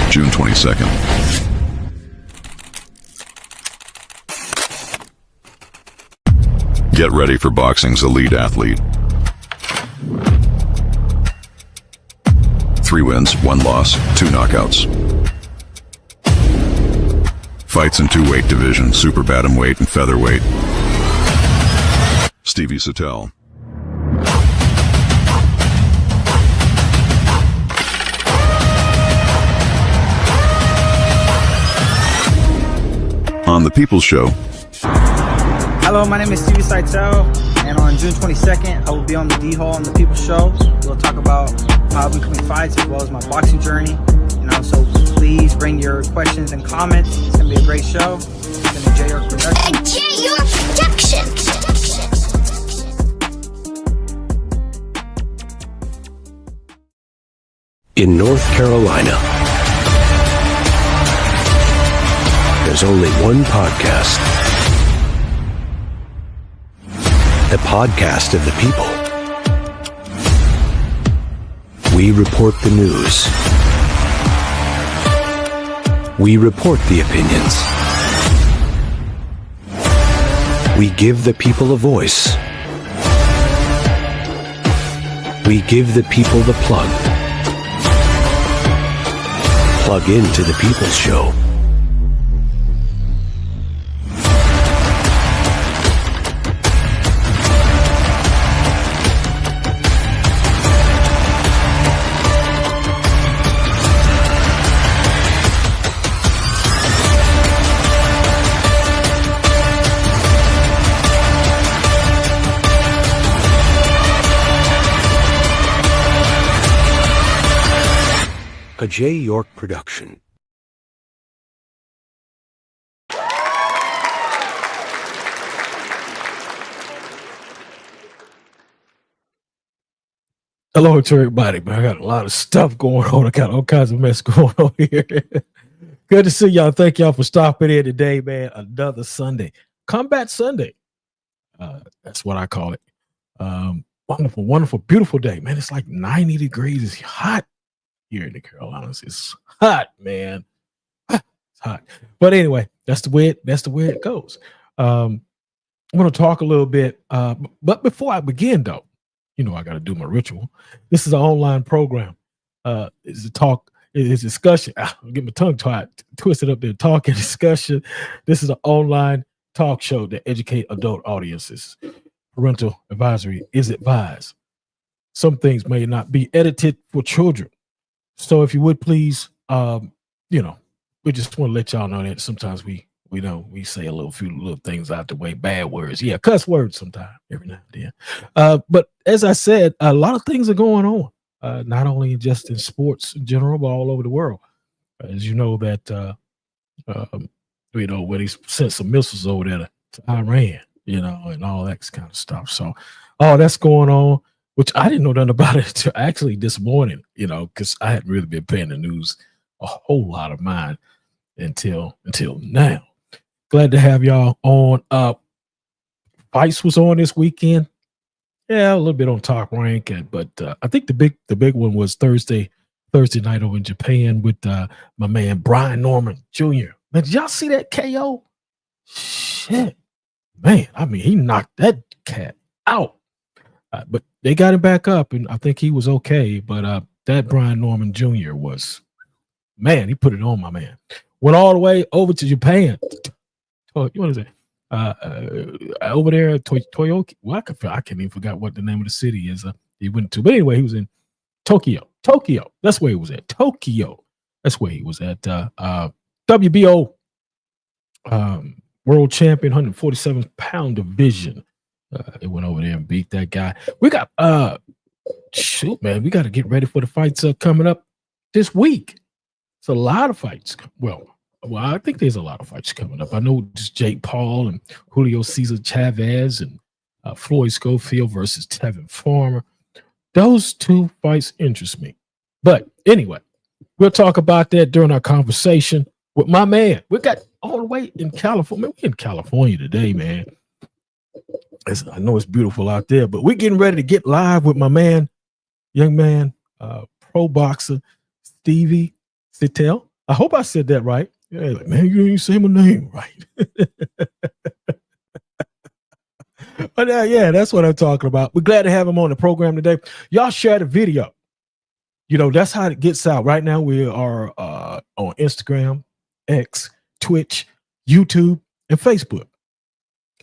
June 22nd. Get ready for boxing's elite athlete. 3 wins, 1 loss, 2 knockouts. Fights in 2 weight divisions, super bantamweight and featherweight. Stevie Sital. On The People's Show. Hello, my name is Stevie Sital, and on June 22nd, I will be on the D Hall on The People's Show. We'll talk about my upcoming fights as well as my boxing journey. So please bring your questions and comments. It's going to be a great show. It's been a J. York production. A J. York production. In North Carolina, there's only one podcast. The podcast of the people. We report the news. We report the opinions. We give the people a voice. We give the people the plug. Plug into The People's Show. A J. York production. Hello to everybody, man. I got a lot of stuff going on. I got all kinds of mess going on here. Good to see y'all. Thank y'all for stopping in today, man. Another Sunday. Combat Sunday. That's what I call it. Wonderful, wonderful, beautiful day, man. It's like 90 degrees. It's hot here in the Carolinas. It's hot, man. It's hot. But anyway, that's the way it goes. I'm going to talk a little bit. But before I begin, though, I got to do my ritual. This is an online program. It's a talk. It's discussion. I'll get my tongue twisted up there. Talk and discussion. This is an online talk show that educate adult audiences. Parental advisory is advised. Some things may not be edited for children. So if you would please, we just want to let y'all know that sometimes we say a few little things out the way, bad words. Yeah, cuss words sometimes, every now and then. But as I said, a lot of things are going on, not only just in sports in general, but all over the world. As you know that, when he sent some missiles over there to Iran, and all that kind of stuff. So all that's going on, which I didn't know nothing about it until actually this morning, because I hadn't really been paying the news a whole lot of mine until now. Glad to have y'all on. Fights was on this weekend. Yeah, a little bit on Top Rank, but I think the big one was Thursday night over in Japan with my man Brian Norman Jr. Man, did y'all see that KO? Shit, man. I mean, he knocked that cat out. But they got him back up, and I think he was okay. But that Brian Norman Jr. was, man, he put it on, my man. Went all the way over to Japan. What is it? Over there at Toyota. Well, I can't even forget what the name of the city is. He went to, but anyway, he was in Tokyo. That's where he was at. Tokyo. That's where he was at. WBO world champion, 147-pound division. It went over there and beat that guy. We got man, we got to get ready for the fights coming up this week. It's a lot of fights. Well, I think there's a lot of fights coming up. I know just Jake Paul and Julio Cesar Chavez and Floyd Schofield versus Tevin Farmer. Those 2 fights interest me. But anyway, we'll talk about that during our conversation with my man. We got all the way in California. We're in California today, man. I know it's beautiful out there, but we're getting ready to get live with my man, young man, pro boxer Stevie Sital. I hope I said that right. Yeah, like, man, you didn't say my name right. But yeah, that's what I'm talking about. We're glad to have him on the program today. Y'all share the video. That's how it gets out. Right now, we are on Instagram, X, Twitch, YouTube, and Facebook.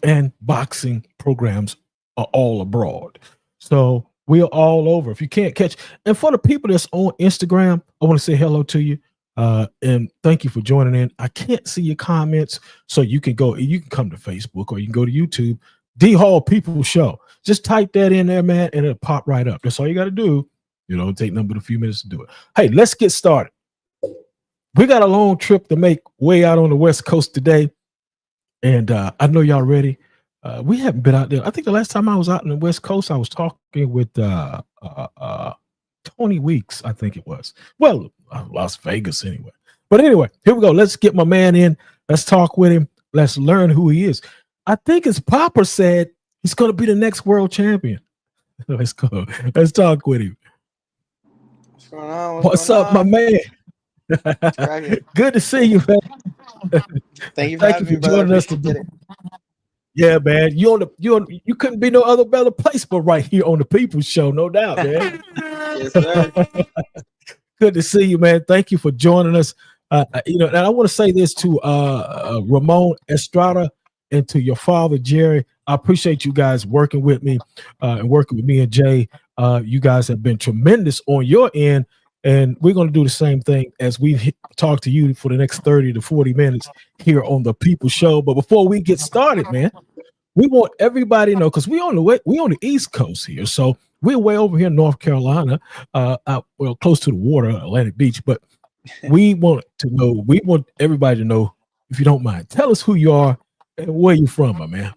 And boxing programs are all abroad. So we are all over. If you can't catch, and for the people that's on Instagram, I want to say hello to you. And thank you for joining in. I can't see your comments, so you can come to Facebook or you can go to YouTube. D Hall People Show. Just type that in there, man, and it'll pop right up. That's all you got to do. Take nothing but a few minutes to do it. Hey, let's get started. We got a long trip to make way out on the West Coast today. And I know y'all ready. We haven't been out there. I think the last time I was out on the West Coast, I was talking with Tony Weeks, I think it was. Well, Las Vegas anyway. But anyway, here we go. Let's get my man in. Let's talk with him. Let's learn who he is. I think his papa said he's going to be the next world champion. Let's go. Let's talk with him. What's going on? What's up, my man? Good to see you, man. Thank you for joining us today. Yeah, man. You couldn't be no other better place but right here on the People's Show, no doubt, man. Yes, sir. Good to see you, man. Thank you for joining us. And I want to say this to Ramon Estrada and to your father, Jerry. I appreciate you guys working with me and working with me and Jay. You guys have been tremendous on your end. And we're going to do the same thing as we talk to you for the next 30 to 40 minutes here on the People Show. But before we get started, man, we want everybody to know, because we on the East Coast here. So we're way over here in North Carolina, close to the water, Atlantic Beach. But we want everybody to know, if you don't mind, tell us who you are and where you from, my man.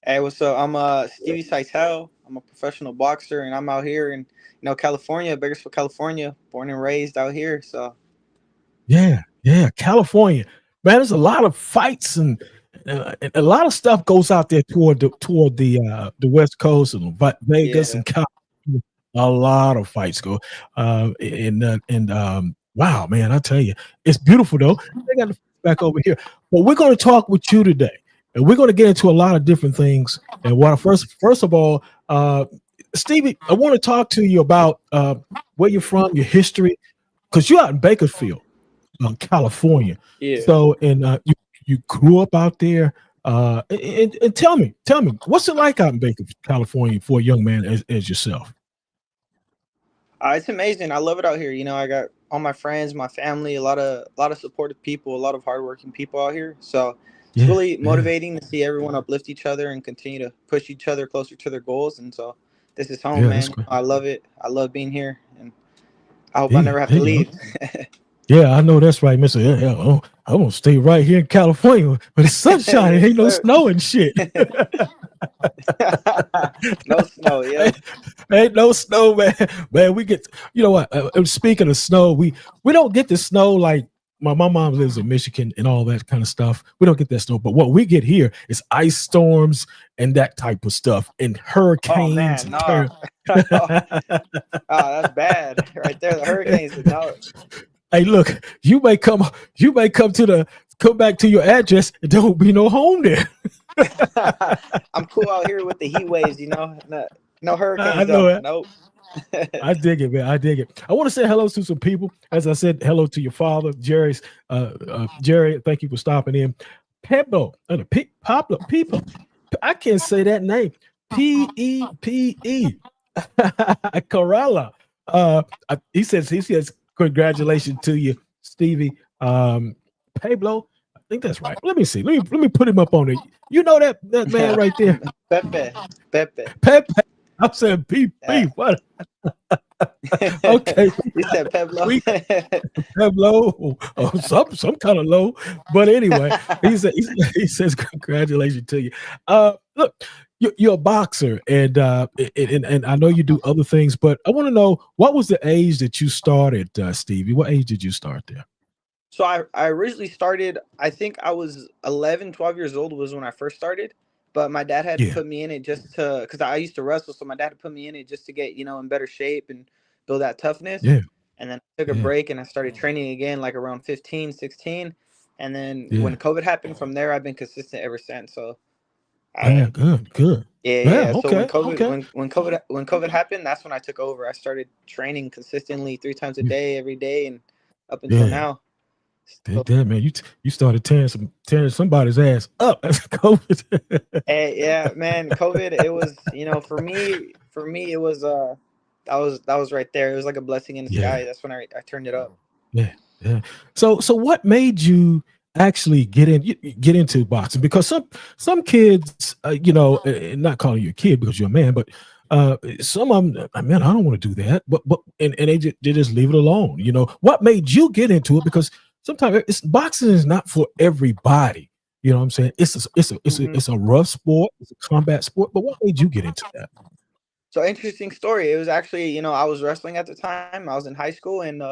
Hey, what's up? I'm Stevie Sital. I'm a professional boxer, and I'm out here in California, Bakersfield, California, born and raised out here. So, yeah, California, man. There's a lot of fights and a lot of stuff goes out there toward the West Coast and Vegas and California. A lot of fights go, wow, man, I tell you, it's beautiful though. They got the back over here, but we're going to talk with you today, and we're going to get into a lot of different things. And first of all, Stevie, I want to talk to you about where you're from, your history, because you're out in Bakersfield, California. Yeah. So, and you grew up out there. And tell me, what's it like out in Bakersfield, California, for a young man as yourself? It's amazing. I love it out here. I got all my friends, my family, a lot of supportive people, a lot of hardworking people out here. So it's really motivating to see everyone uplift each other and continue to push each other closer to their goals. And so this is home, man. I love it. I love being here, and I hope I never have to leave. Yeah, I know that's right, Mister. Yeah, I'm gonna stay right here in California, but it's sunshine. Ain't no snow and shit. No snow, yeah. Ain't no snow, man. Man, we get. You know what? Speaking of snow, we don't get the snow like. My mom lives in Michigan and all that kind of stuff. We don't get that snow, but what we get here is ice storms and that type of stuff, and hurricanes. Oh, man, no. That's bad right there. The hurricanes. No. Hey, look, you may come back to your address, and there won't be no home there. I'm cool out here with the heat waves, No hurricanes. I know it. Nope. I dig it, man. I dig it. I want to say hello to some people. As I said, hello to your father, Jerry. Thank you for stopping in. Pablo, Pablo, people. I can't say that name. Pepe. Corella. He says congratulations to you, Stevie. Pablo. I think that's right. Let me see. Let me put him up on it. You know that man right there. Pepe. I'm saying P. What? Okay. You said Pablo. Pablo, some kind of low. But anyway, he says congratulations to you. Look, you're a boxer, and I know you do other things, but I want to know, what was the age that you started, Stevie? What age did you start there? So I originally started, I think I was 11, 12 years old was when I first started. But my dad had to put me in it just because I used to wrestle. So my dad had put me in it just to get, in better shape and build that toughness. Yeah. and then I took a Yeah. break and I started training again like around 15, 16. And then Yeah. when COVID happened, from there I've been consistent ever since. So Yeah. I Good. Good. yeah. Yeah. So when Okay. COVID Okay. when COVID happened, that's when I took over. I started training consistently 3 times a Yeah. day, every day, and up until Yeah. now. So, Dig that, man. You started tearing somebody's ass up. That's COVID. yeah, man, COVID. It was, for me, it was that was right there. It was like a blessing in Yeah. disguise. That's when I turned it up. Yeah, yeah. So what made you actually get into boxing? Because some kids, not calling you a kid because you're a man, but some of them, man, I don't want to do that. But and they just leave it alone. You know, what made you get into it? Because sometimes boxing is not for everybody. You know what I'm saying? Hmm. It's a rough sport. It's a combat sport. But what made you get into that? So interesting story. It was actually, I was wrestling at the time. I was in high school, and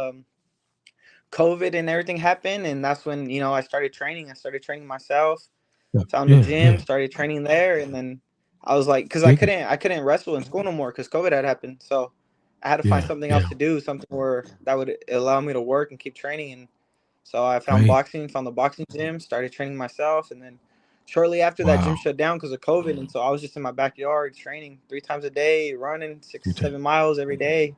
COVID and everything happened, and that's when I started training. I started training myself. Yeah, Found a yeah, gym, yeah. started training there, and then I was like, because I Dig it. couldn't wrestle in school no more because COVID had happened. So I had to find Yeah, something else yeah. to do, something where that would allow me to work and keep training. And so I found Great. boxing, found the boxing gym, started training myself, and then shortly after that gym Wow. shut down because of COVID, and so I was just in my backyard training 3 times a day, running six, Okay. 7 miles every day.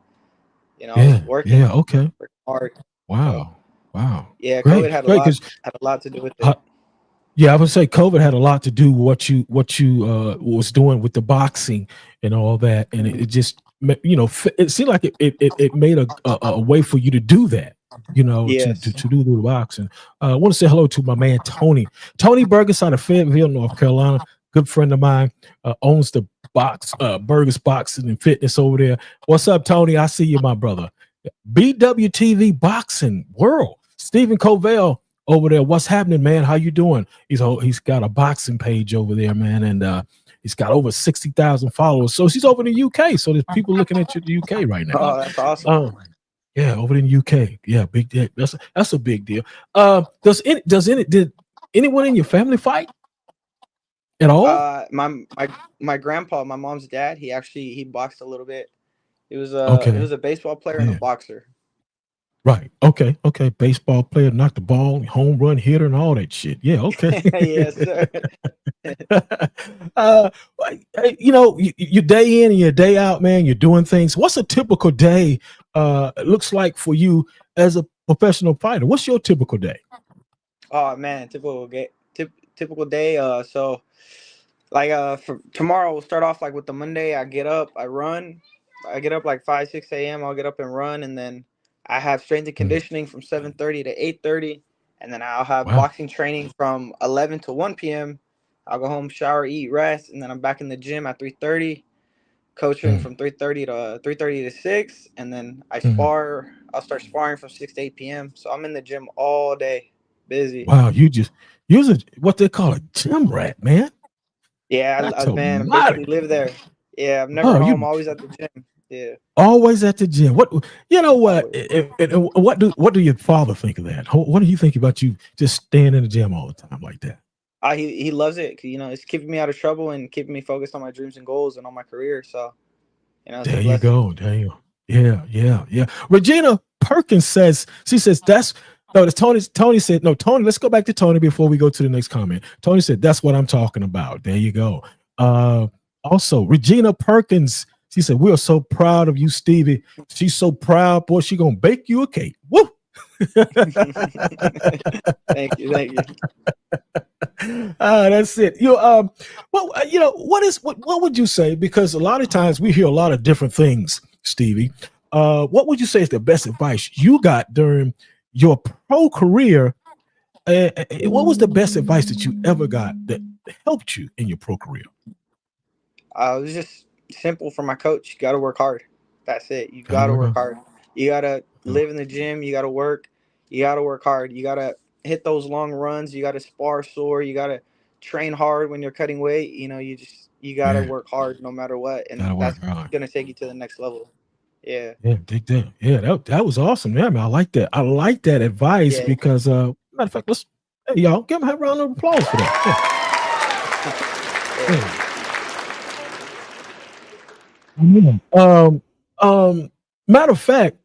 I was Yeah, working, yeah. Okay. working hard. So Wow. Wow. yeah, COVID Great. had a Great. lot Because had a lot to do with it. yeah, I would say COVID had a lot to do with what you was doing with the boxing and all that, and it Mhm. just it seemed like it made a way for you to do that. Yes. To do the boxing. I want to say hello to my man Tony. Tony Burgess out of Fayetteville, North Carolina. Good friend of mine. Owns the Burgess Boxing and Fitness over there. What's up, Tony? I see you, my brother. BWTV Boxing World. Stephen Covell over there. What's happening, man? How you doing? He's got a boxing page over there, man, and he's got over 60,000 followers. So he's over in the UK. So there's people looking at you in the UK right now. Oh, that's awesome. Yeah, over in the UK. Yeah, big deal. That's a big deal. Did anyone in your family fight at all? My grandpa, my mom's dad, he boxed a little bit. He Okay. was a baseball player and a Yeah. boxer. Right. Okay. Okay. Baseball player, knocked the ball, home run hitter, and all that shit. Yeah. Okay. Yes, sir. uh, your day in and your day out, man. You're doing things. What's a typical day? Looks like for you as a professional fighter. What's your typical day? Oh man, typical day. So like for tomorrow we'll start off like with the Monday. I get up, I run. I get up like 5, 6 a.m. I'll get up and run, and then I have strength and Mm, conditioning from 7:30 to 8:30, and then I'll have wow. boxing training from 11 to 1 p.m. I'll go home, shower, eat, rest, and then I'm back in the gym at 3:30. Coaching Mm, from 3:30 to 6, and then I mm. spar. I'll start sparring from 6 to 8 p.m. So I'm in the gym all day, busy. Wow. You're what they call a gym rat, man. Yeah, That's man, I automatic. basically live there. Yeah, I'm never Oh, home. you Always at the gym. Yeah, always at the gym. What you know? What always. and what do your father think of that? What do you think about you just staying in the gym all the time like that? He loves it. 'Cause, it's keeping me out of trouble and keeping me focused on my dreams and goals and on my career. So it's a There you blessing. go. There you go. Yeah, yeah, yeah. Regina Perkins says that's no, it's Tony said, no, Tony, let's go back to Tony before we go to the next comment. Tony said, that's what I'm talking about. There you go. Also, Regina Perkins, she said, we are so proud of you, Stevie. She's so proud, boy, she gonna bake you a cake. Woo! Thank you, thank you. That's it. Well, what would you say? Because a lot of times we hear a lot of different things, Stevie. What would you say is the best advice you got during your pro career? What was the best advice that you ever got that helped you in your pro career? It was just simple for my coach. You got to work hard. That's it. You Gotta got to work work on. hard. You got to Yeah. live in the gym. You got to work. You got to work hard. You got to hit those long runs. You got to spar sore. You got to train hard when you're cutting weight. You got to Yeah, work hard no matter what. And gotta work that's hard. going to take you to the next level. Yeah. Yeah, dig that. Yeah, that was awesome. Yeah, man, I like that. I like that advice Yeah. because matter of fact, hey y'all give him a round of applause for that. Yeah. Yeah. Yeah. Mhm. Matter of fact,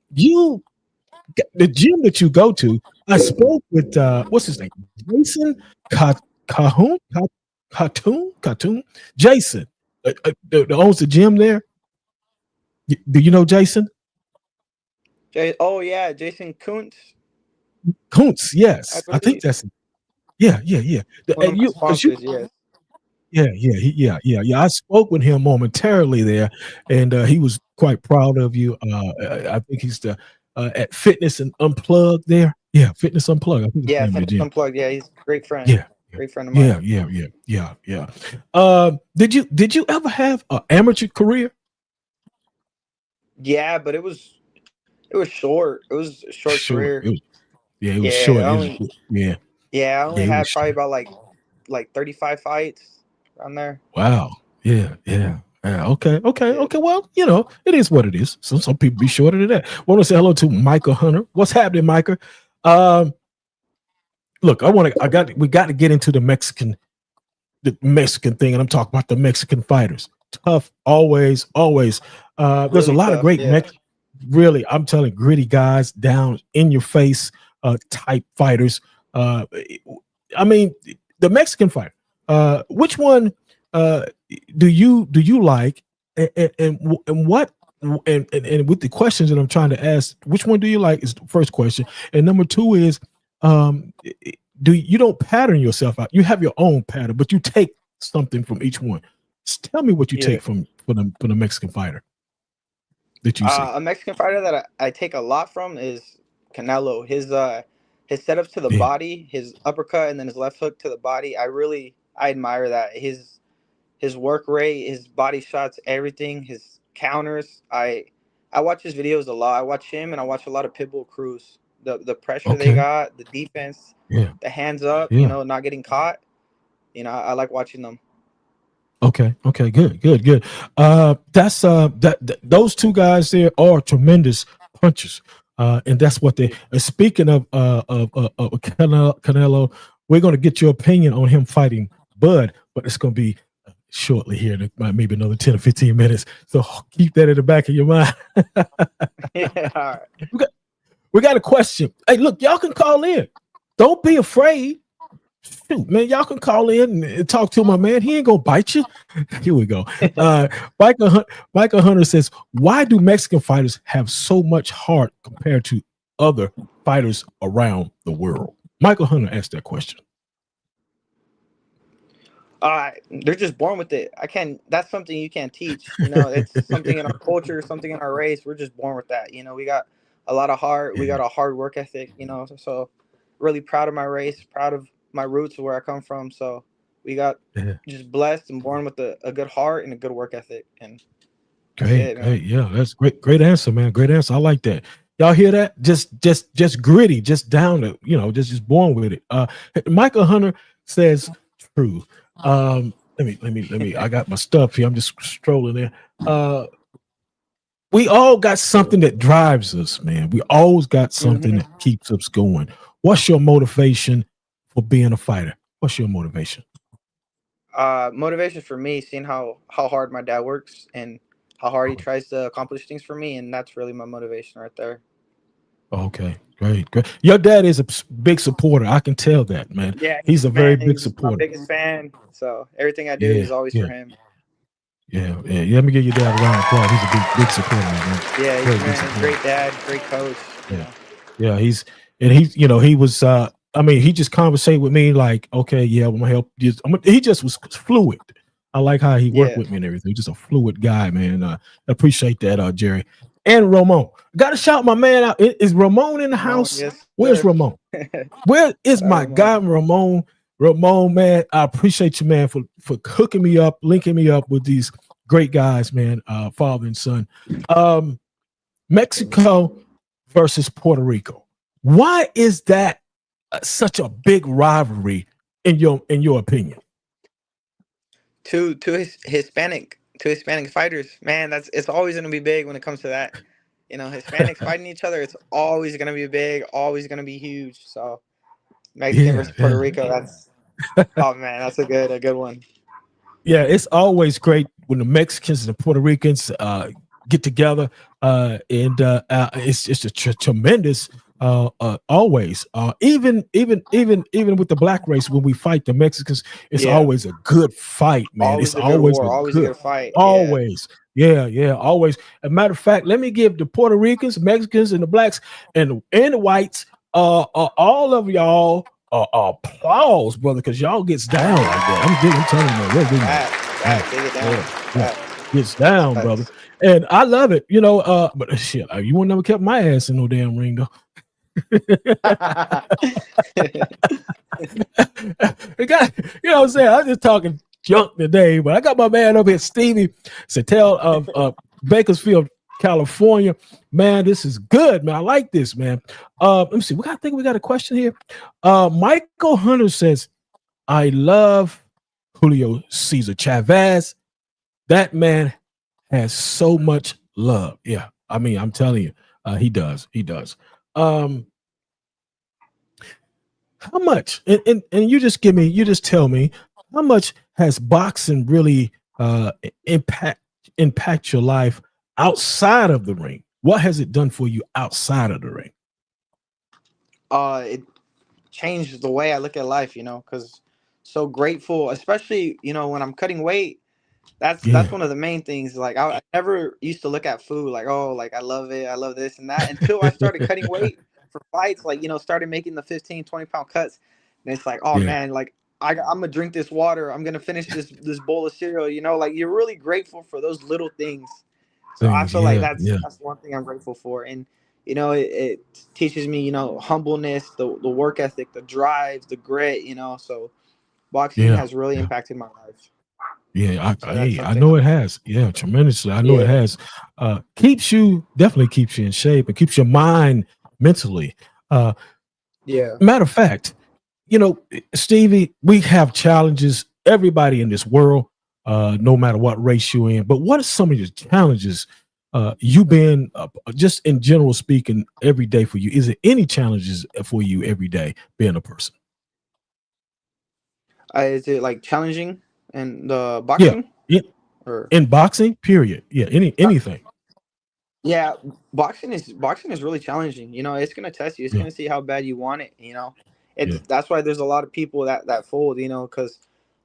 the gym that you go to. I spoke with what's his name, Jason Cahoon, Cartoon, Jason, that owns the gym there. Do you know Jason Oh yeah, Jason Kuntz, Kuntz? I Yes, I think believe. that's it. Yeah. One of And my you, because you, sponsors, yes. yeah. I spoke with him momentarily there, and he was quite proud of you. I think he's the at Fitness and Unplugged there. Yeah, Fitness Unplugged. I think it's the Yeah, name of the Fitness gym. Unplugged. Yeah, he's a great friend. Yeah, Great friend of mine. yeah. Did you ever have an amateur career? Yeah, but it was short. It was a short Sure. career. It was Yeah, short. Yeah, I only it was had probably short. about like 35 fights around there. Wow. Yeah. Yeah. Okay. Well, it is what it is. Some people be shorter than that. Want to say hello to Michael Hunter. What's happening, Michael? Um, Look, we got to get into the Mexican thing, and I'm talking about the Mexican fighters. Tough, always. There's a Really lot of tough. great Yeah. really, I'm telling gritty guys, down in your face type fighters. Uh, I mean, the Mexican fighter. Which one uh, do you like, and what? And with the questions that I'm trying to ask, which one do you like is the first question, and number two is, um, you don't pattern yourself out. You have your own pattern, but you take something from each one. Just tell me what you Yeah. take from the Mexican fighter that you see. A Mexican fighter that I take a lot from is Canelo. His setups to the Yeah. body, his uppercut, and then his left hook to the body. I admire that. His work rate, his body shots, everything, his counters. I watch his videos a lot. I watch him and I watch a lot of Pitbull Cruz. The pressure they Okay. got, the defense, Yeah. the hands up, Yeah. not getting caught. I like watching them. Okay. Good. That's those two guys there are tremendous punchers. And that's what they. Speaking of Canelo, we're going to get your opinion on him fighting Bud, but it's going to be shortly here, maybe another 10 or 15 minutes. So keep that in the back of your mind. Yeah, all right. We got a question. Hey, look, y'all can call in. Don't be afraid. Shoot, man, y'all can call in and talk to my man. He ain't gonna bite you. Here we go. Michael Hunter says, "Why do Mexican fighters have so much heart compared to other fighters around the world?" Michael Hunter asked that question. They're just born with it. I can't. That's something you can't teach. It's something in our culture, something in our race. We're just born with that. We got a lot of heart. We Yeah, got a hard work ethic. So really proud of my race, proud of my roots, where I come from. So we got yeah. just blessed and born with a good heart and a good work ethic, and that's Great. it, man. Yeah, that's great answer, man. Great answer. I like that. Y'all hear that? Just gritty, just down to, just born with it. Michael Hunter says true. Let me. I got my stuff here. I'm just strolling there. We all got something that drives us, man. We always got something hmm that keeps us going. What's your motivation for being a fighter? What's your motivation? Motivation for me, seeing how hard my dad works and how hard he tries to accomplish things for me, and that's really my motivation right there. Okay, great. Your dad is a big supporter. I can tell that, man. Yeah, He's a very big he's my supporter. biggest fan. So everything I do Yeah, is always for yeah, him. yeah. Let me give your dad a round of applause. He's a big supporter, man. Yeah, Very big he's a supporter. great dad, great coach. Yeah, yeah. He was. He just conversated with me like, okay, yeah, I'm gonna help. He just was fluid. I like how he worked Yeah. with me and everything. Just a fluid guy, man. Appreciate that, Jerry and Ramon. Got to shout my man out. Is Ramon in the Ramon, house? yes, Where's sir. Ramon? Where is my Ramon. guy, Ramon? Ramon, man, I appreciate you, man, for hooking me up, linking me up with these great guys, man. Father and son. Mexico versus Puerto Rico. Why is that such a big rivalry in your opinion? To Hispanic fighters, man, it's always gonna be big when it comes to that. Hispanics fighting each other, it's always gonna be big, always gonna be huge. So Mexican Yeah, versus Puerto Rico, that's oh man, that's a good one. yeah. It's always great when the Mexicans and the Puerto Ricans get together, and it's just a tremendous. Always, even with the black race, when we fight the Mexicans, it's Yeah. always a good fight, man. It's Always a good always war. a Always a good, good fight. Yeah. always, yeah, always. As a matter of fact, let me give the Puerto Ricans, Mexicans, and the blacks and the whites, all of y'all, applause, brother, because y'all gets down like that. I'm telling you, man, Dig it down. gets down, brother. And I love it, but shit, you would never kept my ass in no damn ring though. It got, what I'm saying? I'm just talking junk today, but I got my man up here, Stevie Sital of Bakersfield, California. Man, this is good, man. I like this, man. Let me see. I think we got a question here. Michael Hunter says, I love Julio Cesar Chavez. That man has so much love. Yeah, I mean, I'm telling you, he does. He does. How much? And you just tell me, how much has boxing really impact your life outside of the ring? What has it done for you outside of the ring? It changed the way I look at life, because so grateful, especially, when I'm cutting weight. That's one of the main things. Like I never used to look at food like, oh, like I love it, I love this and that, until I started cutting weight for fights, like, started making the 15, 20-pound cuts. And it's like, oh man, like I'm gonna drink this water, I'm gonna finish this bowl of cereal, like you're really grateful for those little things. So I feel like that's one thing I'm grateful for. And it teaches me, humbleness, the work ethic, the drive, the grit, so boxing has really impacted my life. Yeah, I know it has. Yeah, tremendously. I know it has. Definitely keeps you in shape and keeps your mind mentally. Matter of fact, Stevie, we have challenges. Everybody in this world, no matter what race you're in. But what are some of your challenges? You being just in general speaking, every day for you. Is there any challenges for you every day being a person? Is it like challenging in the boxing? Yeah. Or in boxing, period. Yeah, anything. Yeah, boxing is really challenging. It's gonna test you. It's gonna see how bad you want it. That's why there's a lot of people that fold. Because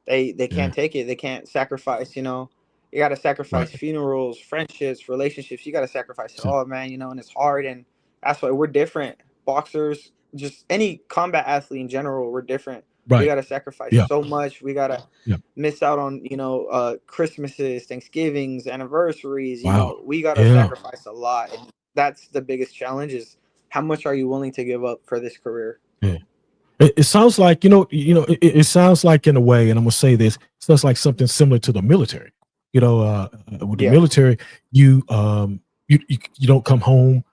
they can't take it. They can't sacrifice. You got to sacrifice funerals, friendships, relationships. You got to sacrifice it all, man. And it's hard, and that's why we're different. Boxers, just any combat athlete in general, we're different. We got to sacrifice so much. We got to miss out on, Christmases, Thanksgivings, anniversaries. We got to sacrifice a lot. And that's the biggest challenge is how much are you willing to give up for this career? Yeah. It sounds like, it sounds like in a way, and I'm going to say this, it sounds like something similar to the military. With the military, you don't come home.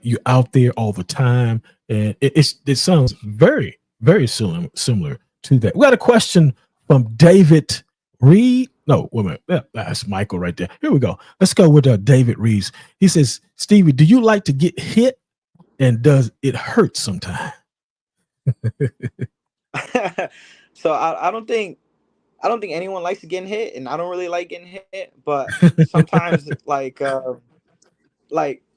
You're out there all the time. And it sounds very, very similar to that. We got a question from David Reed. No, wait a minute. That's Michael right there. Here we go. Let's go with David Reeves. He says, Stevie, do you like to get hit? And does it hurt sometimes? So I don't think anyone likes getting hit, and I don't really like getting hit. But sometimes, like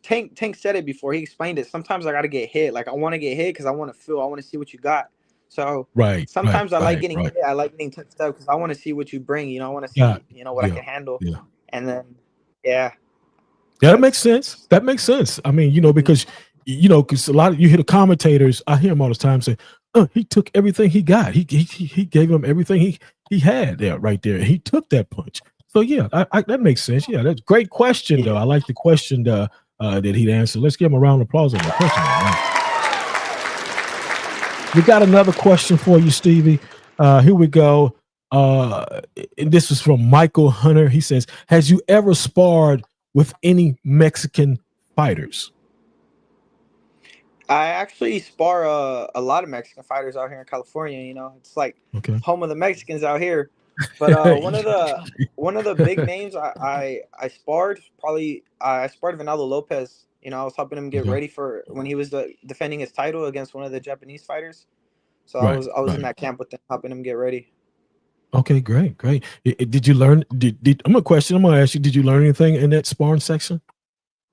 Tank said it before. He explained it. Sometimes I got to get hit. Like I want to get hit because I want to feel. I want to see what you got. So sometimes I like getting hit. I like getting touched up because I want to see what you bring. I want to see what I can handle. Yeah. And then that makes sense. That makes sense. I mean, because because a lot of you hear the commentators. I hear them all the time say, "Oh, he took everything he got. He gave him everything he had there, right there. He took that punch." So that makes sense. Yeah, that's a great question though. I like the question that he'd answer. Let's give him a round of applause on the question. We got another question for you, Stevie. Here we go. And this is from Michael Hunter. He says, "Has you ever sparred with any Mexican fighters?" I actually spar a lot of Mexican fighters out here in California. It's like home of the Mexicans out here. But one of the big names I sparred, probably I sparred Venado Lopez. I was helping him get ready for when he was defending his title against one of the Japanese fighters. So I was in that camp with him, helping him get ready. Okay, great. Did you learn? I'm gonna ask you. Did you learn anything in that sparring section?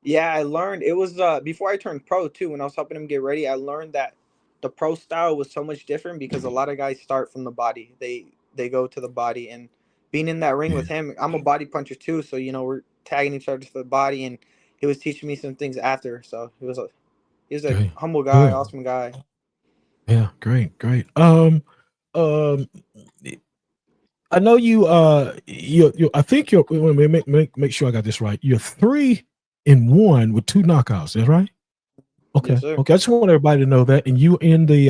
Yeah, I learned it was before I turned pro too. When I was helping him get ready, I learned that the pro style was so much different because a lot of guys start from the body. They go to the body, and being in that ring Yeah. with him, I'm a body puncher too. So we're tagging each other to the body, and he was teaching me some things after. So he was a Okay. humble guy, Good. awesome guy. Yeah. Great. Great. Um. I know you. You. I think you're. Wait, wait, make sure I got this right. You're 3-1 with 2 knockouts. Is that right? Yes, Okay. sir. Okay. I just want everybody to know that. And you in the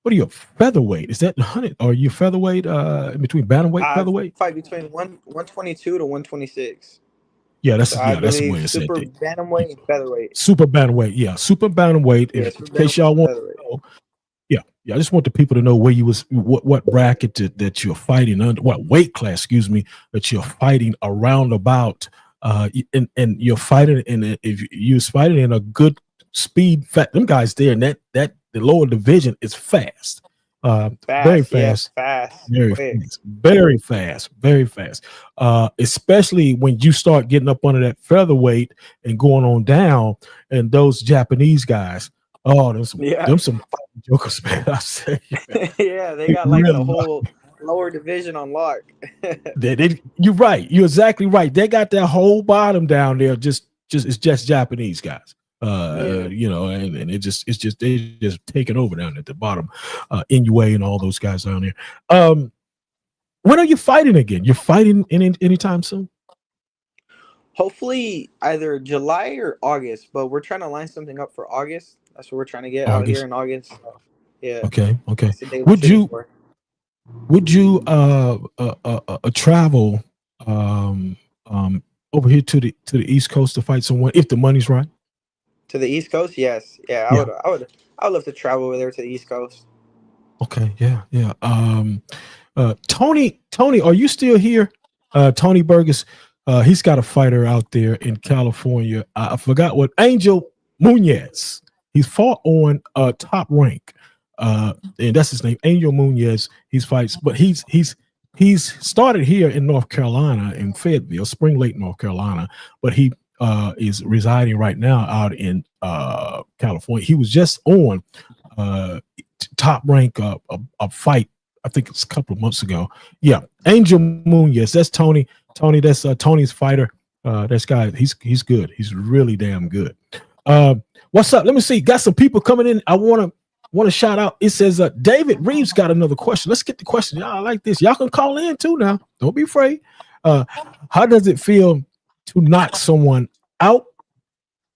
what are you, featherweight? Is that 100? Or are you featherweight? In between bantamweight, I featherweight? fight between 122 to 126. Yeah. So I That's the way believe it said. super bantamweight and featherweight. Super bantamweight. Yeah. Super bantamweight. Yeah, In super case bantamweight y'all and want featherweight. to know. Yeah, yeah. I just want the people to know where you was, what bracket that you're fighting under, what weight class, excuse me, that you're fighting around about. And you're fighting if you're fighting in a good speed, them guys there, and that the lower division is fast, very Fast, yeah, fast, fast, very quick. fast, very fast, very fast. Especially when you start getting up under that featherweight and going on down, and those Japanese guys. Oh, Yeah. them some fucking jokers, man. I say, man, Yeah, they they got like the really are. whole lower division on lock. You're right. You're exactly right. They got that whole bottom down there. It's just Japanese guys. Yeah. And it's just they just taking over down at the bottom. Inoue and all those guys down there. When are you fighting again? You're fighting anytime soon? Hopefully either July or August, but we're trying to line something up for August. That's what we're trying to get out here August. in August. So, yeah, Okay. Okay. that's the day we're Would shooting you for. would you travel over here to the East Coast to fight someone if the money's right? To the East Coast, yes. Yeah, Yeah. I would love to travel over there to the East Coast. Okay. Yeah. Yeah. Tony, are you still here? Tony Burgess, he's got a fighter out there in California. I forgot what, Angel Munez. He's fought on Top Rank, and that's his name, Angel Munez. He's fights, but he's started here in North Carolina in Fayetteville, Spring Lake, North Carolina, but he is residing right now out in California. He was just on Top Rank a fight. I think it's a couple of months ago. Yeah, Angel Munez. That's Tony. That's Tony's fighter. This guy, he's good. He's really damn good. What's up? Let me see. Got some people coming in. I want to shout out. It says David Reeves got another question. Let's get the question. Y'all, I like this. Y'all can call in too now. Don't be afraid. How does it feel to knock someone out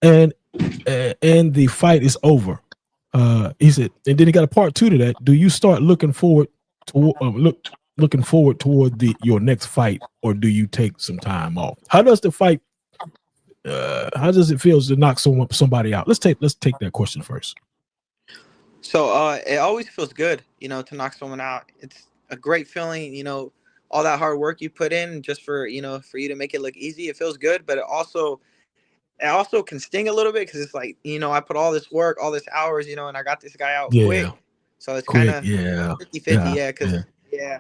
and the fight is over? He said, and then he got a part 2 to that. Do you start looking forward to looking forward toward your next fight, or do you take some time off? How does the fight? How does it feel to knock somebody out? Let's take that question first. So it always feels good, to knock someone out. It's a great feeling, all that hard work you put in just for you to make it look easy. It feels good, but it also can sting a little bit because it's like, I put all this work, all this hours, and I got this guy out quick. So it's kind of 50-50, yeah, because yeah.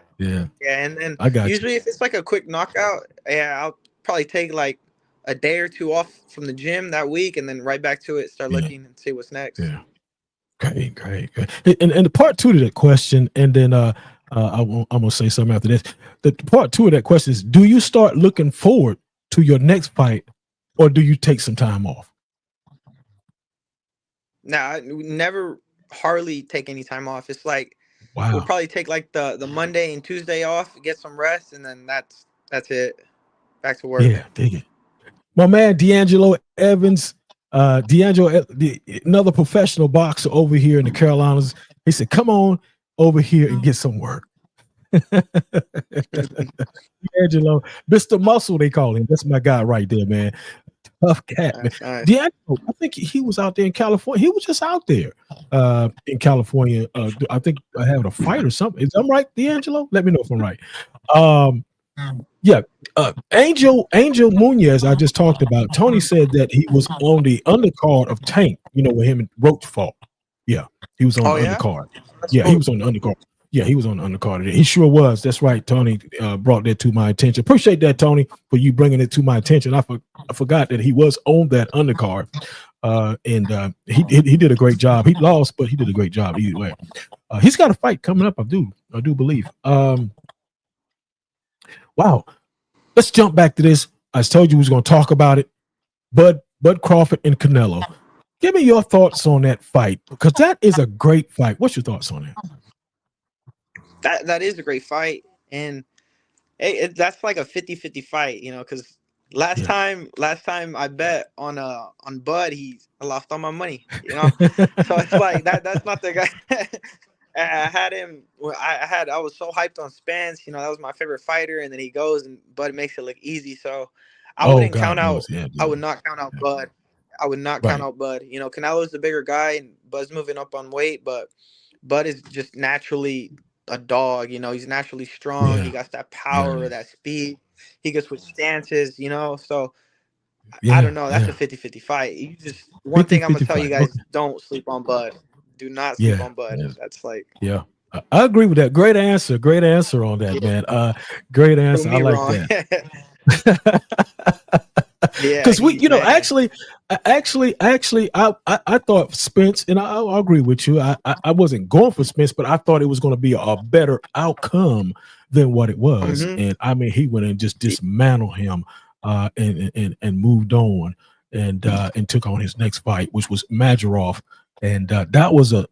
And then I got usually if it's like a quick knockout, yeah, I'll probably take like a day or two off from the gym that week and then right back to it, start looking and see what's next. Yeah. Great. And the part 2 to that question, and then I'm gonna say something after this. The part 2 of that question is: do you start looking forward to your next fight, or do you take some time off? Nah, I never hardly take any time off. It's like we'll Wow. probably take like the Monday and Tuesday off, get some rest, and then that's it. Back to work. Yeah, dig it. My man D'Angelo Evans, another professional boxer over here in the Carolinas. He said, "Come on over here and get some work." D'Angelo, Mr. Muscle, they call him. That's my guy right there, man. Tough cat, man. Nice. D'Angelo, I think he was out there in California. He was just out there in California. I think having a fight or something. Is that right, D'Angelo? Let me know if I'm right. Yeah. Angel Munez, I just talked about. Tony said that he was on the undercard of Tank, where him and Roach fought. Yeah, he was on the undercard. That's Yeah, cool. he was on the undercard. Yeah, he was on the undercard. He sure was. That's right. Tony brought that to my attention. Appreciate that, Tony, for you bringing it to my attention. I forgot that he was on that undercard, and he did a great job. He lost, but he did a great job either way. He's got a fight coming up. I do believe. Wow. Let's jump back to this. I told you we was going to talk about it. Bud Crawford and Canelo. Give me your thoughts on that fight, because that is a great fight. What's your thoughts on that? That is a great fight, and that's like a 50-50 fight, because last time I bet on Bud, I lost all my money, so it's like that's not the guy. I had him. I was so hyped on Spence, that was my favorite fighter, and then he goes and Bud makes it look easy. So I wouldn't count out. I would not count out Bud. I would not count out Bud. Canelo's the bigger guy, and Bud's moving up on weight, but Bud is just naturally a dog. He's naturally strong. Yeah. He got that power, that speed. He gets with stances. So I don't know. That's a 50-50 fight. One thing I'm gonna tell you guys: don't sleep on Bud. Do not sleep on Bud. That's like I agree with that. Great answer on that, man. Great answer. I like that. Yeah, because I thought Spence, and I'll agree with you. I wasn't going for Spence, but I thought it was going to be a better outcome than what it was. Mm-hmm. And I mean, he went and just dismantled him, and moved on, and took on his next fight, which was Majarov, and that was a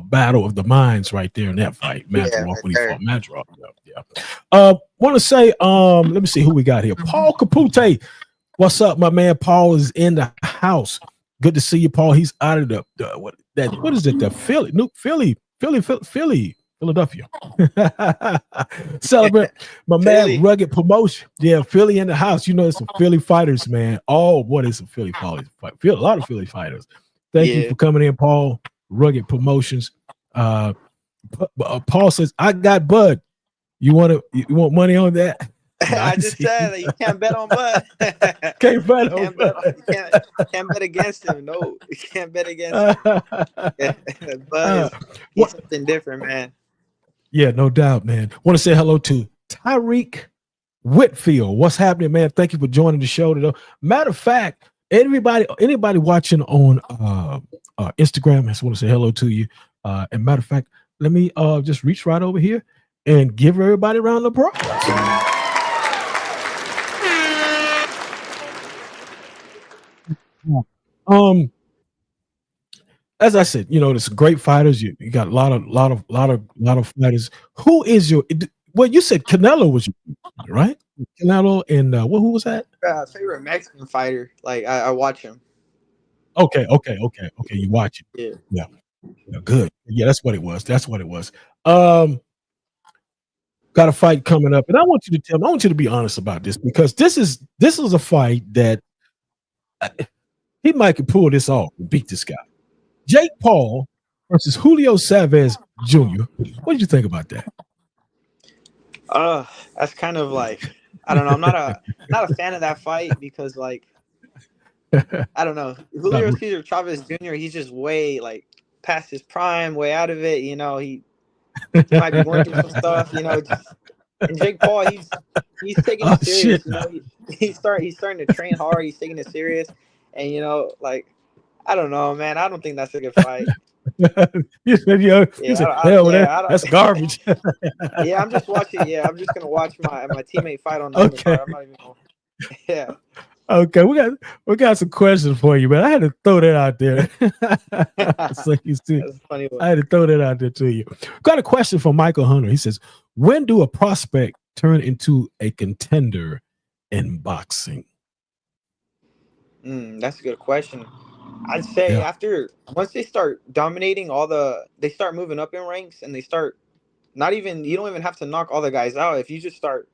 battle of the minds right there in that fight. Majarov when he fought Majarov. Want to say, let me see who we got here. Paul Capute. What's up, my man? Paul is in the house. Good to see you, Paul. He's out of what is it? The Philadelphia. Celebrate my man, Rugged Promotion. Yeah, Philly in the house. It's some Philly fighters, man. Oh, what is some Philly fighters? A lot of Philly fighters. Thank you for coming in, Paul. Rugged Promotions. Paul says, I got Bud. You want money on that? I just said that you can't bet on Bud. Can't bet on Bud. Can't bet against him. No, you can't bet against him. Bud is something different, man. Yeah, no doubt, man. Want to say hello to Tyreek Whitfield. What's happening, man? Thank you for joining the show today. Matter of fact, anybody watching on Instagram, I just want to say hello to you. And matter of fact, let me just reach right over here and give everybody a round of applause. As I said, there's great fighters. You got a lot of fighters. Who is your? Well, you said Canelo was your, right? Canelo and who was that? Favorite Mexican fighter. Like I watch him. Okay. You watch it. Yeah. Good. Yeah, that's what it was. Got a fight coming up, and I want you to be honest about this, because this is a fight that he might could pull this off and beat this guy. Jake Paul versus Julio Chavez Jr. What did you think about that? That's kind of like, I don't know. I'm not a fan of that fight, because like, I don't know. Julio Cesar Chavez Jr. He's just way like past his prime, way out of it. He might be going through some stuff. And Jake Paul, he's taking it serious. He's starting to train hard. He's taking it serious, and like, I don't know, man. I don't think that's a good fight. That's garbage. Yeah, I'm just watching. Yeah, I'm just gonna watch my teammate fight on the other card. I'm not even gonna, yeah. Okay, we got some questions for you, man. I had to throw that out there. So you see, I had to throw that out there to you. Got a question from Michael Hunter. He says, when do a prospect turn into a contender in boxing? That's a good question. I'd say once they start dominating they start moving up in ranks, and they start you don't even have to knock all the guys out. If you just start,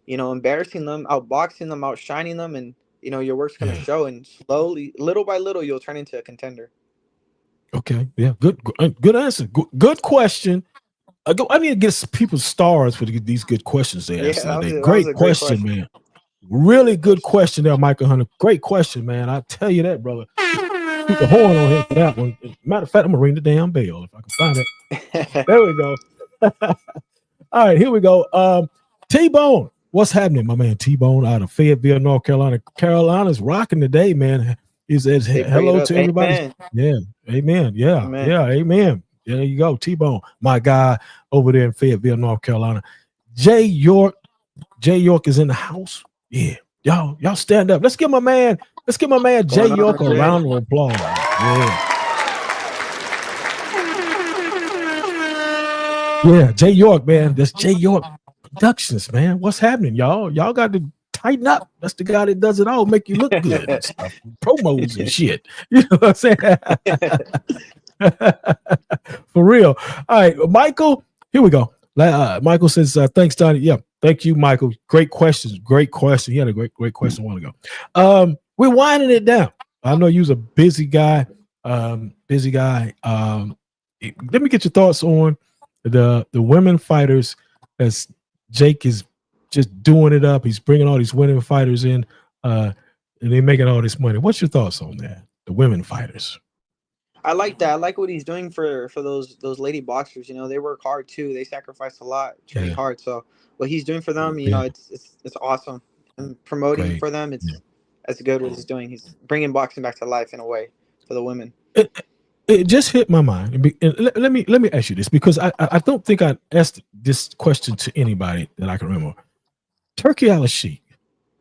embarrassing them, outboxing them, outshining them, and your work's going to show, and slowly, little by little, you'll turn into a contender. Okay. Yeah. Good answer. Good question. I need to get people stars for these good questions they asked. Great question, man. Really good question there, Michael Hunter. Great question, man. I tell you that, brother. Keep the horn on him for that one. Matter of fact, I'm gonna ring the damn bell if I can find it. There we go. All right, here we go. T-Bone, what's happening, my man? T-Bone out of Fayetteville, North Carolina. Carolina's rocking today, man. He says They prayed hello up. to everybody. Amen. Yeah, amen. Yeah, Amen. yeah, amen. There you go, T-Bone, my guy over there in Fayetteville, North Carolina. Jay York is in the house. Yeah, y'all stand up. Let's give my man Jay Going on, York a Jay? round of applause. Yeah. Yeah, Jay York, man. That's Jay York Productions, man. What's happening, y'all? Y'all got to tighten up. That's the guy that does it all, make you look good and stuff, promos and shit. You know what I'm saying? For real. All right, Michael, here we go. Michael says, thanks, Donnie. Yeah, thank you, Michael. Great questions. Great question. He had a great question a while ago. We're winding it down. I know you're a busy guy. Let me get your thoughts on the women fighters, as Jake is just doing it up. He's bringing all these women fighters in, and they're making all this money. What's your thoughts on that? The women fighters. I like that. I like what he's doing for those lady boxers. You know, they work hard too. They sacrifice a lot, train hard. So what he's doing for them, you know, it's awesome. And promoting for them, that's good what he's doing. He's bringing boxing back to life in a way for the women. It just hit my mind. And let me ask you this, because I don't think I asked this question to anybody that I can remember. Turkey Al-Sheikh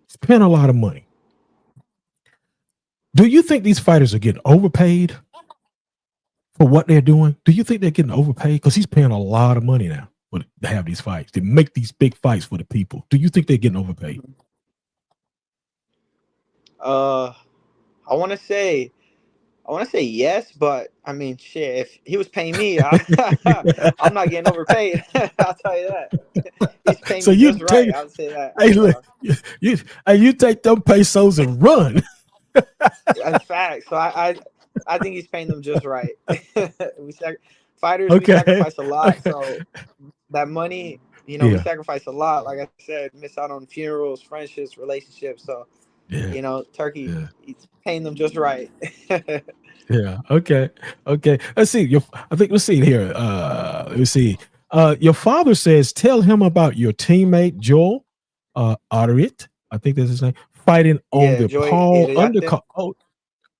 spent a lot of money. Do you think these fighters are getting overpaid for what they're doing? Do you think they're getting overpaid? Because he's paying a lot of money now to have these fights, to make these big fights for the people. Do you think they're getting overpaid? I want to say yes, but I mean, shit. If he was paying me, I'm not getting overpaid. I'll tell you that. He's paying So me you just take, right. I'll say that. hey, look, you take them pesos and run. In fact, so I think he's paying them just right. We sacrifice a lot, so that money, you know, we sacrifice a lot. Like I said, miss out on funerals, friendships, relationships. So, you know, Turkey, he's paying them just right. Yeah. Okay. Let's see. Let's see here. Let's see. Your father says, tell him about your teammate Joel Arit. I think that's his name. Fighting on the Joy Paul Iriarte. undercard.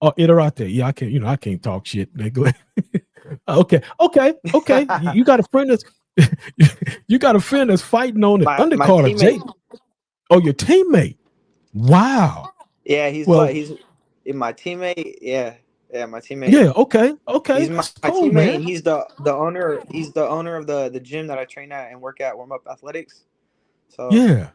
Oh, Iterate. Yeah, I can't talk shit. Go ahead. Okay. You got a friend that's fighting on the undercard of Jake. Oh, your teammate. Wow. Yeah, he's my teammate. Yeah, my teammate. Yeah, okay. He's my cool, teammate, man. and he's the owner. He's the owner of the gym that I train at and work at, Warm Up Athletics. So yeah.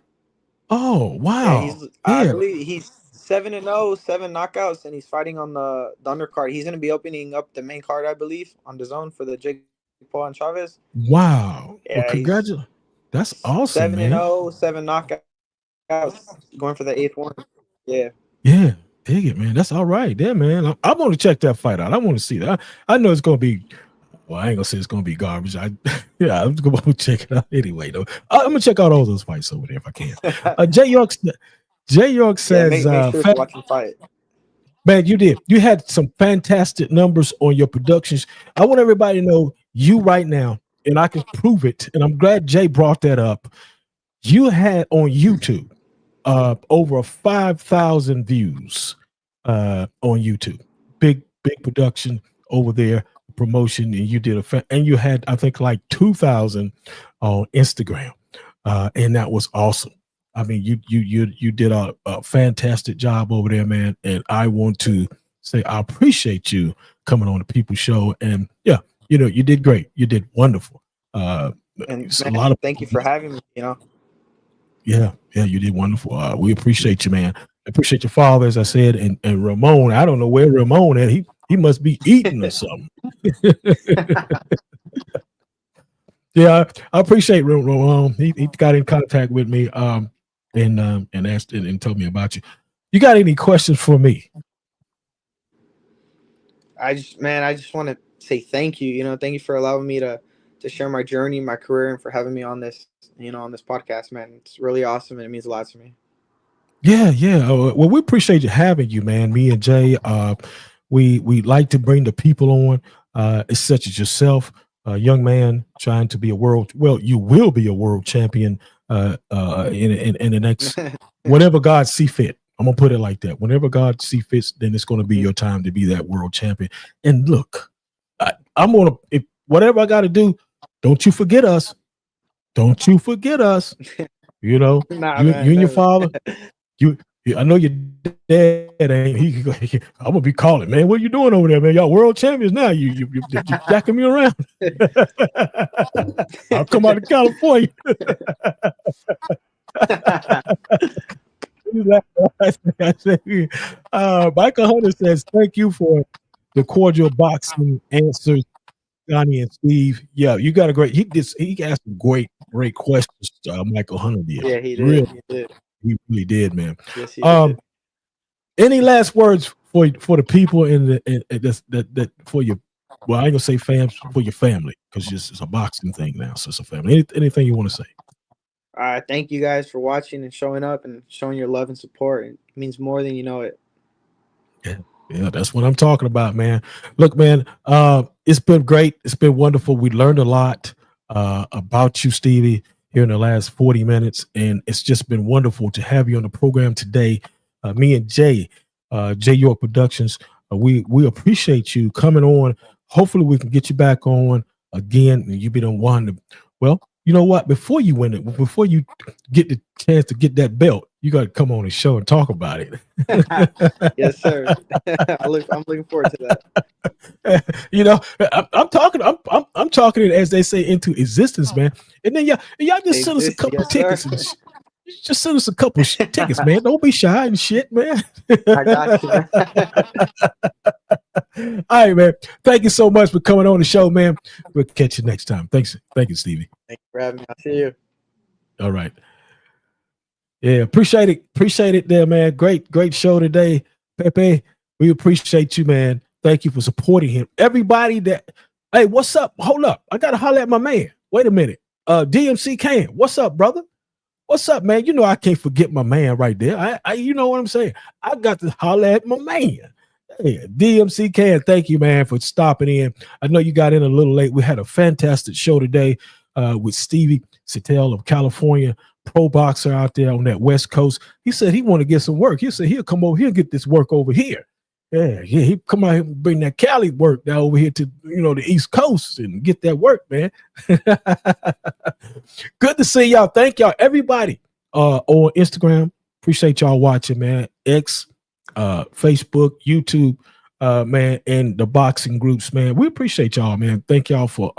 Oh, wow. Yeah, I believe he's 7-0, 7 knockouts, and he's fighting on the undercard. He's going to be opening up the main card, I believe, on the zone for the Jake Paul and Chavez. Wow. Yeah, well, congratulations. That's awesome, 7-0, 7 knockouts, going for the 8th one. Yeah. Yeah, dig it, man. That's all right. Yeah, man. I want to check that fight out. I want to see that. I know it's going to be, well, I ain't going to say it's going to be garbage. I'm going to check it out anyway, though. I'm going to check out all those fights over there if I can. Jay York says, make sure to watch the fight. Man, you did. You had some fantastic numbers on your productions. I want everybody to know you right now, and I can prove it, and I'm glad Jay brought that up. You had on YouTube over 5,000 views on YouTube. Big production over there, promotion, and you did and you had, I think, like 2,000 on Instagram, and that was awesome. I mean, you did a fantastic job over there, man. And I want to say I appreciate you coming on the People Show. And yeah, you did great. You did wonderful. And man, thank you for having me. Yeah, you did wonderful. We appreciate you, man. I appreciate your father, as I said, and Ramon. I don't know where Ramon at. He must be eating or something. Yeah, I appreciate Ramon. He got in contact with me. And asked and told me about you. You got any questions for me? I just want to say thank you. Thank you for allowing me to share my journey, my career, and for having me on this, on this podcast, man. It's really awesome and it means a lot to me. Yeah. Well, we appreciate you having you, man. Me and Jay, we like to bring the people on, such as yourself, a young man trying to be a world. Well, you will be a world champion in the next whenever God see fit. I'm gonna put it like that. Whenever God see fits, then it's gonna be your time to be that world champion. And look, I'm gonna if whatever I got to do, don't you forget us. Don't you forget us. You know, Nah, you man, and your never. father. I know your dad ain't. I'm gonna be calling, man. What you doing over there, man? Y'all world champions now. You jacking me around. I'll come out to California. Michael Hunter says, "Thank you for the cordial boxing answers, Johnny and Steve." Yeah, you got a great. He asked some great questions. Michael Hunter did. Yeah, he did. Really, He did. he really did, man. Yes, he did. Any last words for the people in that for your? Well, I ain't gonna say fans for your family because it's a boxing thing now, so it's a family. Anything you want to say? Thank you guys for watching and showing up and showing your love and support. It means more than you know it. Yeah, that's what I'm talking about, man. Look, man, it's been great. It's been wonderful. We learned a lot about you, Stevie, here in the last 40 minutes, and it's just been wonderful to have you on the program today. Me and Jay York Productions, we appreciate you coming on. Hopefully, we can get you back on again. And you've been on one. Well, you know what? Before you win it, before you get the chance to get that belt, you got to come on the show and talk about it. Yes, sir. I'm looking forward to that. You know, I'm talking it, as they say, into existence, man. And then y'all just send us a couple tickets. And just send us a couple tickets, man. Don't be shy and shit, man. I got you. All right, man. Thank you so much for coming on the show, man. We'll catch you next time. Thank you, Stevie. Thank you for having me. I'll see you. All right. Yeah, appreciate it there, man. Great show today. Pepe, we appreciate you, man. Thank you for supporting him. Everybody hey, what's up? Hold up. I gotta holler at my man. Wait a minute. DMC Can. What's up, brother? What's up, man? You know I can't forget my man right there. I you know what I'm saying? I got to holler at my man. Hey, DMC Can, thank you, man, for stopping in. I know you got in a little late. We had a fantastic show today with Stevie Sital of California, pro boxer out there on that West Coast. He said he want to get some work. He said he'll come over here and get this work over here. Yeah, he come out here and bring that Cali work down over here to the East Coast and get that work, man. Good to see y'all. Thank y'all, everybody on Instagram. Appreciate y'all watching, man. X, Facebook, YouTube, man, and the boxing groups, man. We appreciate y'all, man. Thank y'all for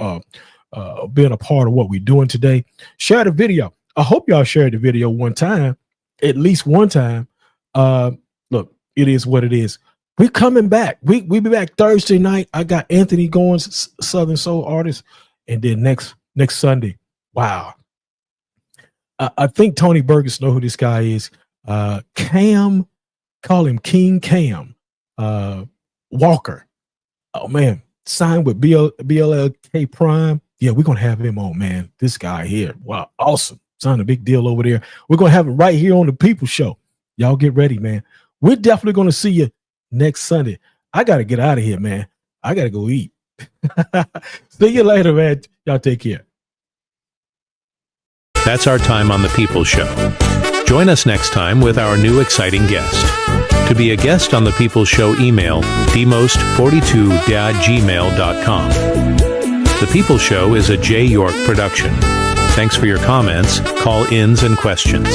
being a part of what we're doing today. Share the video. I hope y'all shared the video one time, at least one time. Look, it is what it is. We're coming back. We be back Thursday night. I got Anthony Goins, Southern Soul artist, and then next Sunday. Wow. I think Tony Burgess know who this guy is. Cam, call him King Cam Walker. Oh man, signed with BLK Prime. Yeah, we're gonna have him on, man. This guy here. Wow, awesome. Signed a big deal over there. We're gonna have him right here on the People Show. Y'all get ready, man. We're definitely gonna see you next Sunday. I gotta get out of here, man. I gotta go eat. See you later, man. Y'all take care. That's our time on the People Show. Join us next time with our new exciting guest. To be a guest on the People Show, email dmost42@gmail.com. The People Show is a J. York production. Thanks for your comments, call-ins, and questions.